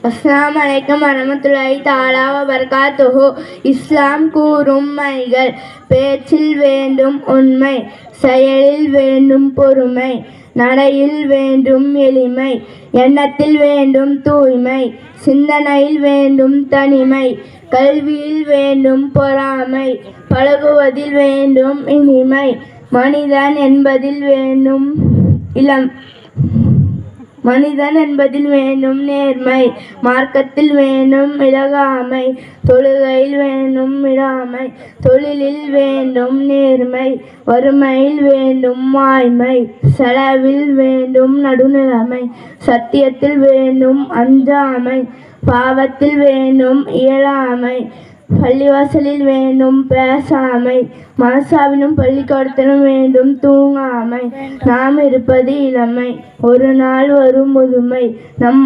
அஸ்ஸலாமு அலைக்கும் வரஹ்மத்துல்லாஹி தஆலா வபரகாத்துஹு. இஸ்லாம் கூறும் மைகள்: பேச்சில் வேண்டும் உண்மை, செயலில் வேண்டும் பொறுமை, நடையில் வேண்டும் எளிமை, எண்ணத்தில் வேண்டும் தூய்மை, சிந்தனையில் வேண்டும் தனிமை, கல்வியில் வேண்டும் பொறாமை, பழகுவதில் வேண்டும் இனிமை, மனிதன் என்பதில் வேண்டும் நேர்மை, மார்க்கத்தில் வேண்டும் இலகாமை, தொழுகையில் வேண்டும் விடாமை, தொழிலில் வேண்டும் நேர்மை, வறுமையில் வேண்டும் வாய்மை, செலவில் வேண்டும் நடுநிலைமை, சத்தியத்தில் வேண்டும் அஞ்சாமை, பாவத்தில் வேண்டும் இயலாமை, பள்ளிவாசலில் வேண்டும் பேசாமை, மனசாவிலும் பள்ளிக்கூடத்திலும் வேண்டும் தூங்காமை, நாம் இருப்பது இளமை, ஒரு நாள் வரும் முதுமை, நம்